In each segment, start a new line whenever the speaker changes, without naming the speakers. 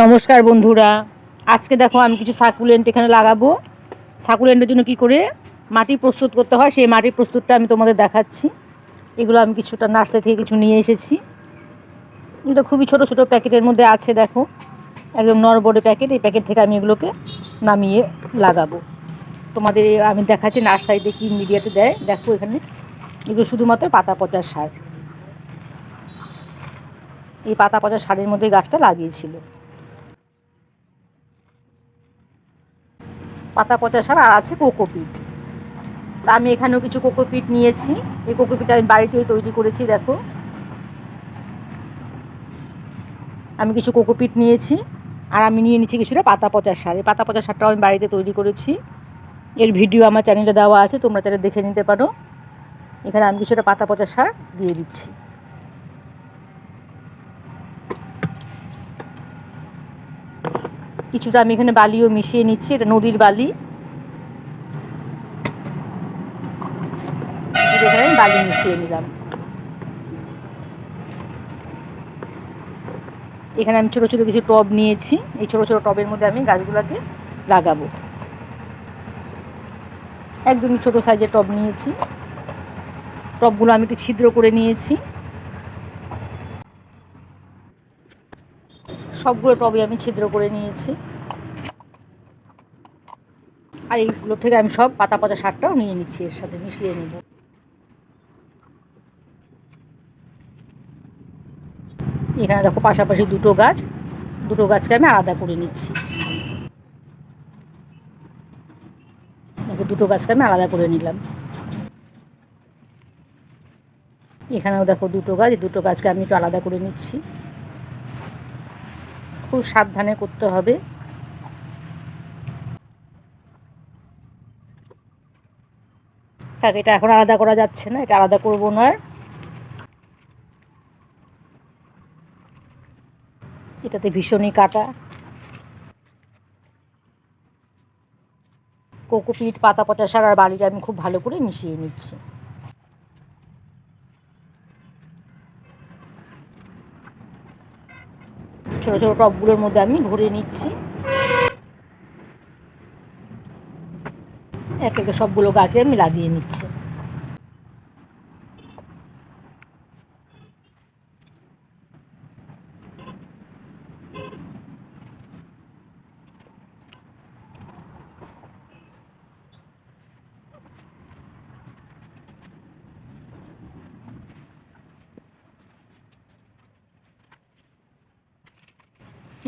নমস্কার বন্ধুরা, আজকে দেখো আমি কিছু সাকুলেন্ট এখানে লাগাবো। সাকুলেন্টের জন্য কি করে মাটি প্রস্তুত করতে হয় সেই মাটির প্রস্তুতটা আমি তোমাদের দেখাচ্ছি। এগুলো আমি কিছুটা নার্সারি থেকে কিছু নিয়ে এসেছি। এগুলো খুবই ছোট ছোট প্যাকেটের মধ্যে আছে, দেখো একদম নরবরে প্যাকেট। এই প্যাকেট থেকে আমি এগুলোকে নামিয়ে লাগাবো। তোমাদের আমি দেখাচ্ছি নার্সারিতে কি মিডিয়াতে দেয়। দেখো এখানে এগুলো শুধুমাত্র পাতা পচা সার। এই পাতা পচা সারের মধ্যে গাছটা লাগিয়েছিল। পাতা পচা সার আর আছে কোকোপিট। তা আমি এখানেও কিছু কোকোপিট নিয়েছি। এই কোকোপিট আমি বাড়িতেই তৈরি করেছি। দেখো আমি কিছু কোকোপিট নিয়েছি আর আমি নিয়ে নিচ্ছি কিছুটা পাতা পচা সার। এই পাতা পচা সারটাও আমি বাড়িতে তৈরি করেছি। এর ভিডিও আমার চ্যানেলে দেওয়া আছে, তোমরা চ্যানেলে দেখে নিতে পারো। এখানে আমি কিছুটা পাতা পচা সার দিয়ে দিচ্ছি। কিছুটা আমি এখানে বালিও মিশিয়ে নিচ্ছি, এটা নদীর বালি। এখানে আমি বালি মিশিয়ে নিলাম। এখানে আমি ছোটো ছোটো কিছু টব নিয়েছি। এই ছোটো ছোটো টবের মধ্যে আমি গাছগুলোকে লাগাবো। একদমই ছোটো সাইজের টব নিয়েছি। টবগুলো আমি একটু ছিদ্র করে নিয়েছি। সবগুলো টবে আমি ছিদ্র করে নিয়েছি। আর এইগুলো থেকে আমি সব পাতা পচা সারটাও নিয়ে নিচ্ছি, এর সাথে মিশিয়ে নেব। এখানে দেখো পাশাপাশি দুটো গাছকে আমি আলাদা করে নিচ্ছি। দেখো দুটো গাছকে আমি আলাদা করে নিলাম। এখানেও দেখো দুটো গাছকে আমি একটু আলাদা করে নিচ্ছি। খুব সাবধানে করতে হবে। এটা এখন আলাদা করা যাচ্ছে না, এটা আলাদা করবো না। এটাতে ভীষণই কাটা। কোকোপিট, পাতা পচা সার আর বালিটা আমি খুব ভালো করে মিশিয়ে নিচ্ছি। ছোটো ছোটো টবগুলোর মধ্যে আমি ভরে নিচ্ছি। এক একে সবগুলো গাছে আমি লাগিয়ে নিচ্ছি।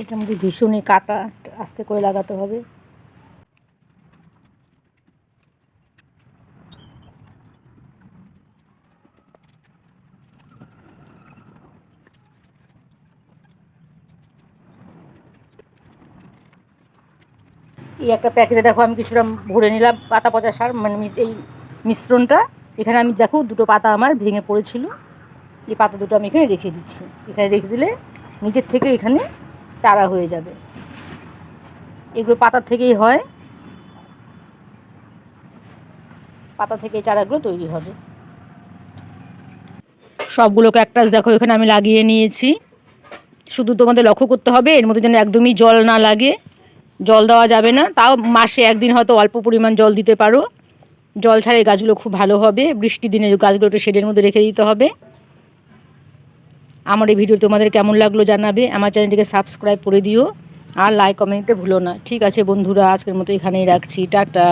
এটার মধ্যে ভীষণই কাটা, আস্তে করে লাগাতে হবে। এই একটা প্যাকেটে দেখো আমি কিছুটা ভরে নিলাম পাতা পচা সার, মানে এই মিশ্রণটা। এখানে আমি দেখো দুটো পাতা আমার ভেঙে পড়েছিল, এই পাতা দুটো আমি এখানে রেখে দিচ্ছি। এখানে রেখে দিলে নিচের থেকে এখানে চারা হয়ে যাবে। এগুলো পাতা থেকেই হয়, পাতা থেকে চারাগুলো তৈরি হবে। সবগুলো ক্যাকটাস দেখো এখানে আমি লাগিয়ে নিয়েছি। শুধু তোমাদের লক্ষ্য করতে হবে এর মধ্যে যেন একদমই জল না লাগে। জল দেওয়া যাবে না, তাও মাসে একদিন হয়তো অল্প পরিমাণ জল দিতে পারো। জল ছাড়া এই গাছগুলো খুব ভালো হবে। বৃষ্টির দিনে গাছগুলো একটু শেডের মধ্যে রেখে দিতে হবে। আমার এই ভিডিও তোমাদের কেমন লাগলো জানাবে। আমার চ্যানেলটিকে সাবস্ক্রাইব করে দিও আর লাইক কমেন্ট দিতে ভুলো না। ঠিক আছে বন্ধুরা, আজকের মতো এখানেই রাখছি। টাটা।